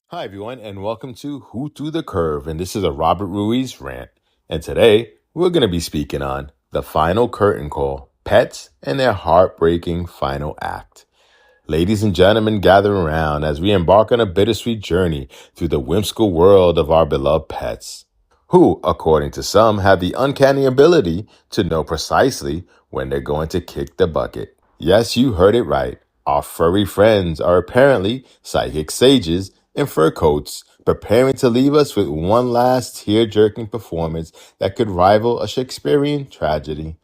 Hi, everyone, and welcome to Who to the Curve, and this is a Robert Ruiz rant. And today, we're going to be speaking on the final curtain call, pets and their heartbreaking final act. Ladies and gentlemen, gather around as we embark on a bittersweet journey through the whimsical world of our beloved pets, who, according to some, have the uncanny ability to know precisely when they're going to kick the bucket. Yes, you heard it right. Our furry friends are apparently psychic sages in fur coats, preparing to leave us with one last tear-jerking performance that could rival a Shakespearean tragedy.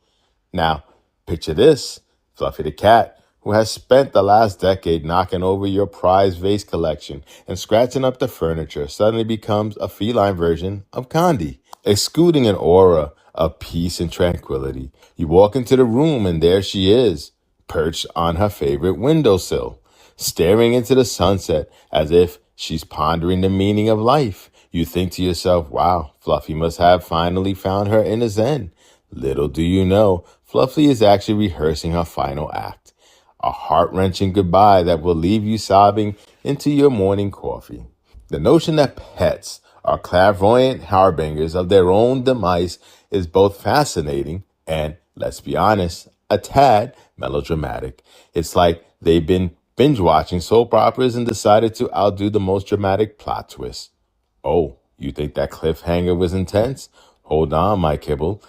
Now, picture this. Fluffy the cat, who has spent the last decade knocking over your prized vase collection and scratching up the furniture, suddenly becomes a feline version of Gandhi, exuding an aura of peace and tranquility. You walk into the room and there she is, perched on her favorite windowsill, staring into the sunset as if she's pondering the meaning of life. You think to yourself, wow, Fluffy must have finally found her inner zen. Little do you know, Fluffy is actually rehearsing her final act, a heart-wrenching goodbye that will leave you sobbing into your morning coffee. The notion that pets are clairvoyant harbingers of their own demise is both fascinating and, let's be honest, a tad melodramatic. It's like they've been binge-watching soap operas and decided to outdo the most dramatic plot twist. Oh, you think that cliffhanger was intense? Hold on, my kibble,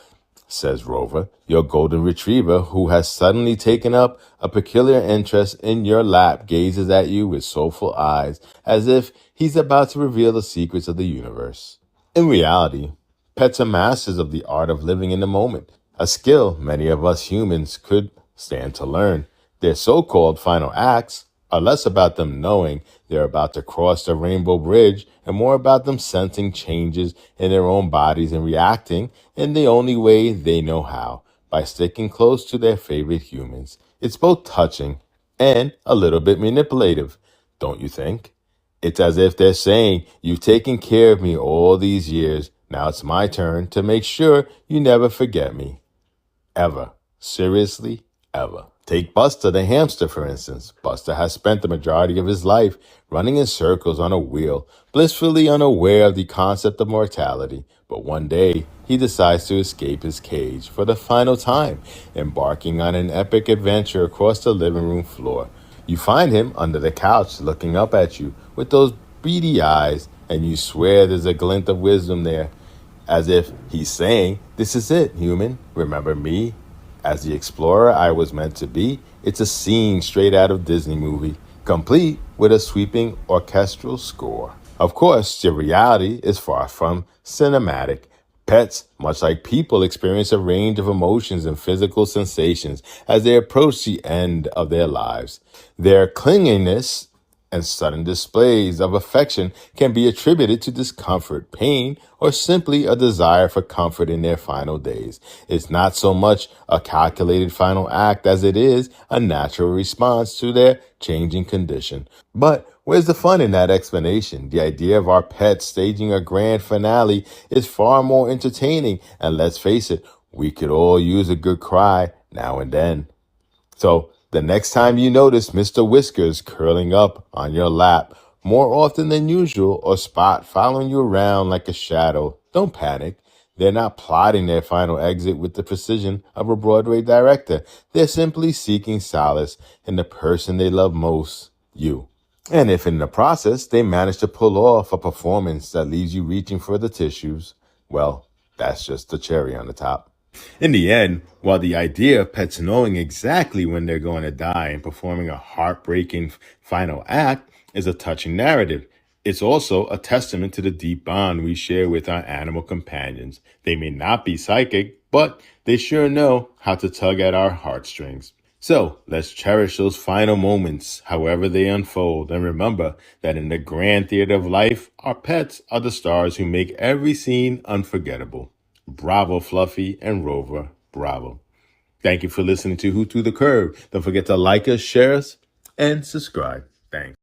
says Rover, your golden retriever, who has suddenly taken up a peculiar interest in your lap, gazes at you with soulful eyes, as if he's about to reveal the secrets of the universe. In reality, pets are masters of the art of living in the moment, a skill many of us humans could stand to learn. Their so-called final acts are less about them knowing they're about to cross the rainbow bridge and more about them sensing changes in their own bodies and reacting in the only way they know how, by sticking close to their favorite humans. It's both touching and a little bit manipulative, don't you think? It's as if they're saying, you've taken care of me all these years, now it's my turn to make sure you never forget me. Ever. Seriously, ever. Take Buster the hamster, for instance. Buster has spent the majority of his life running in circles on a wheel, blissfully unaware of the concept of mortality. But one day, he decides to escape his cage for the final time, embarking on an epic adventure across the living room floor. You find him under the couch, looking up at you with those beady eyes, and you swear there's a glint of wisdom there, as if he's saying, this is it, human. Remember me? As the explorer I was meant to be. It's a scene straight out of Disney movie, complete with a sweeping orchestral score. Of course, the reality is far from cinematic. Pets, much like people, experience a range of emotions and physical sensations as they approach the end of their lives. Their clinginess and sudden displays of affection can be attributed to discomfort, pain, or simply a desire for comfort in their final days. It's not so much a calculated final act as it is a natural response to their changing condition. But where's the fun in that explanation? The idea of our pets staging a grand finale is far more entertaining, and let's face it, we could all use a good cry now and then. So, the next time you notice Mr. Whiskers curling up on your lap more often than usual or Spot following you around like a shadow, don't panic. They're not plotting their final exit with the precision of a Broadway director. They're simply seeking solace in the person they love most, you. And if in the process they manage to pull off a performance that leaves you reaching for the tissues, well, that's just the cherry on the top. In the end, while the idea of pets knowing exactly when they're going to die and performing a heartbreaking final act is a touching narrative, it's also a testament to the deep bond we share with our animal companions. They may not be psychic, but they sure know how to tug at our heartstrings. So let's cherish those final moments, however they unfold, and remember that in the grand theater of life, our pets are the stars who make every scene unforgettable. Bravo, Fluffy and Rover. Bravo. Thank you for listening to Who to the Curve. Don't forget to like us, share us, and subscribe. Thanks.